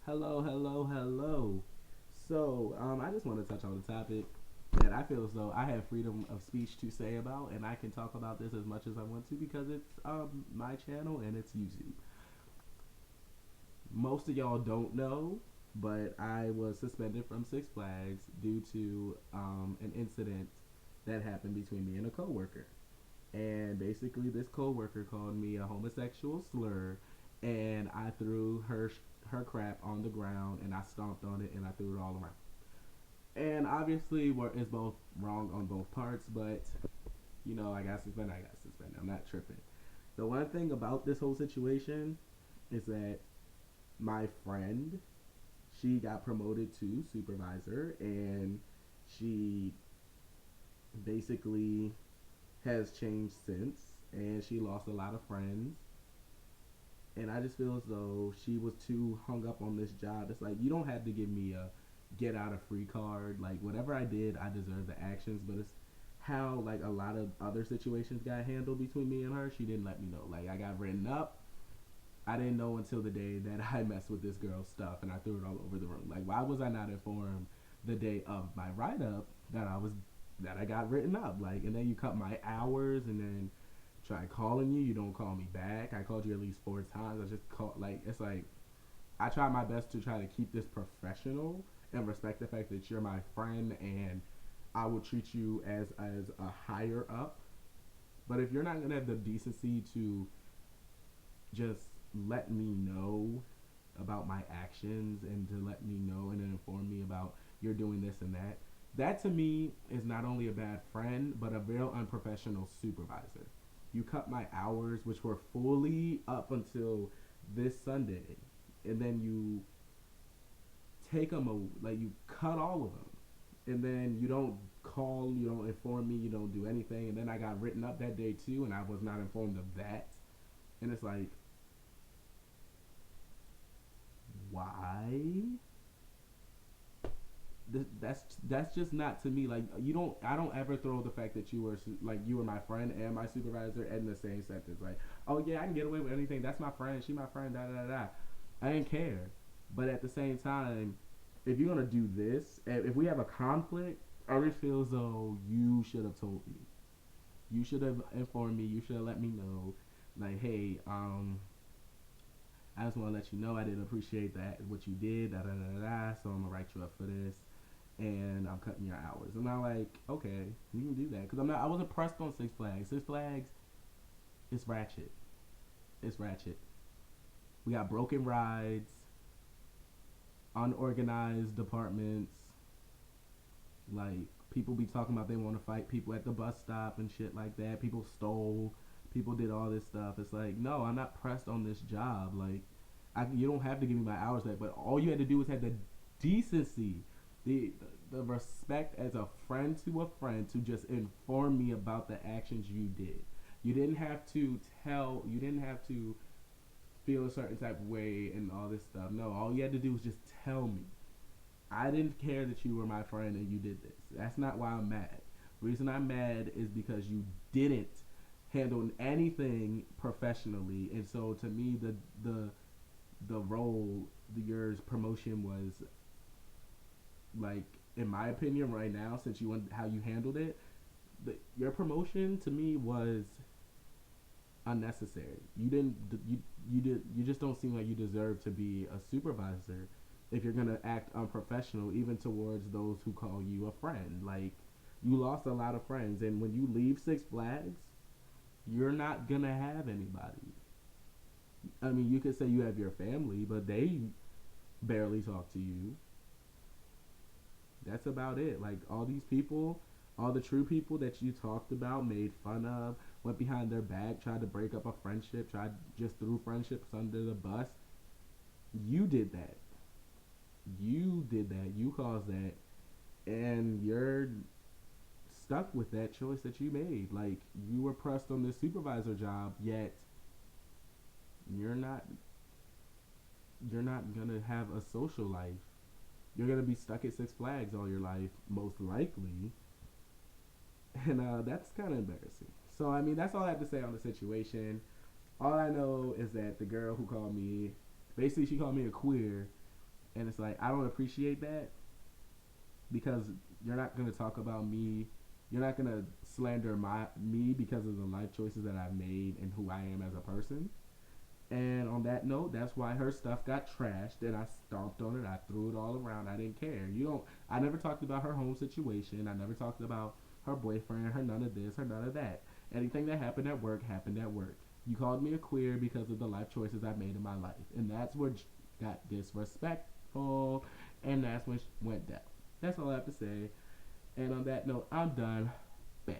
Hello, hello, hello. I just want to touch on the topic that I feel as though I have freedom of speech to say about, and I can talk about this as much as I want to because it's my channel and it's YouTube. Most of y'all don't know, but I was suspended from Six Flags due to an incident that happened between me and a coworker. And basically, this coworker called me a homosexual slur, and I threw her crap on the ground, and I stomped on it, and I threw it all around. And obviously, it's both wrong on both parts, but I got suspended. I got suspended. I'm not tripping. The one thing about this whole situation is that my friend, she got promoted to supervisor, and she basically has changed since, and she lost a lot of friends. And I just feel as though she was too hung up on this job. It's like you don't have to give me a get out of free card. Like whatever I did, I deserve the actions. But it's how like a lot of other situations got handled between me and her. She didn't let me know. Like I got written up. I didn't know until the day that I messed with this girl's stuff and I threw it all over the room. Like why was I not informed the day of my write up that I got written up? Like and then you cut my hours and then try calling you. You don't call me back. I called you at least 4 times. I just call like it's like I try my best to try to keep this professional and respect the fact that you're my friend and I will treat you as a higher up. But if you're not gonna have the decency to just let me know about my actions and to let me know and inform me about you're doing this and that, that to me is not only a bad friend but a real unprofessional supervisor. You cut my hours, which were fully up until this Sunday, and then you take them like you cut all of them, and then you don't call, you don't inform me, you don't do anything, and then I got written up that day too, and I was not informed of that, and it's like, why? That's just not to me. Like you don't, I don't ever throw the fact that you were my friend and my supervisor in the same sentence. Like, oh yeah, I can get away with anything. That's my friend. She my friend. Da da da da. I didn't care. But at the same time, if you're gonna do this, if we have a conflict, I really feel as though you should have told me. You should have informed me. You should have let me know. Like, hey, I just want to let you know I didn't appreciate that what you did. Da da da da. So I'm gonna write you up for this and I'm cutting your hours. And I'm like, okay, you can do that because I wasn't pressed on Six Flags. Six Flags, it's ratchet. It's ratchet. We got broken rides, unorganized departments. Like people be talking about they want to fight people at the bus stop and shit like that. People stole. People did all this stuff. It's like, no, I'm not pressed on this job. Like, you don't have to give me my hours back. But all you had to do was have the decency, the respect as a friend to just inform me about the actions you did. You didn't have to tell. You didn't have to feel a certain type of way and all this stuff. No, all you had to do was just tell me. I didn't care that you were my friend and you did this. That's not why I'm mad. The reason I'm mad is because you didn't handle anything professionally, and so to me, the role, yours promotion was like, in my opinion, right now, since you how you handled it, your promotion to me was unnecessary. You didn't you just don't seem like you deserve to be a supervisor if you're gonna act unprofessional even towards those who call you a friend. Like you lost a lot of friends, and when you leave Six Flags, you're not gonna have anybody. I mean, you could say you have your family, but they barely talk to you. That's about it. Like all these people, all the true people that you talked about, made fun of, went behind their back, tried to break up a friendship, tried just threw friendships under the bus. You did that. You did that. You caused that, and you're stuck with that choice that you made. Like you were pressed on this supervisor job, yet you're not you're not gonna have a social life. You're gonna be stuck at Six Flags all your life, most likely, and that's kind of embarrassing. So I mean, that's all I have to say on the situation. All I know is that the girl who called me, basically, she called me a queer, And it's like I don't appreciate that because you're not gonna talk about me. You're not gonna slander me because of the life choices that I've made and who I am as a person. And on that note, that's why her stuff got trashed and I stomped on it. I threw it all around. I didn't care. You don't I never talked about her home situation. I never talked about her boyfriend, her none of this, her none of that. Anything that happened at work happened at work. You called me a queer because of the life choices I made in my life. And that's what got disrespectful and that's when she went down. That's all I have to say. And on that note, I'm done. Bam.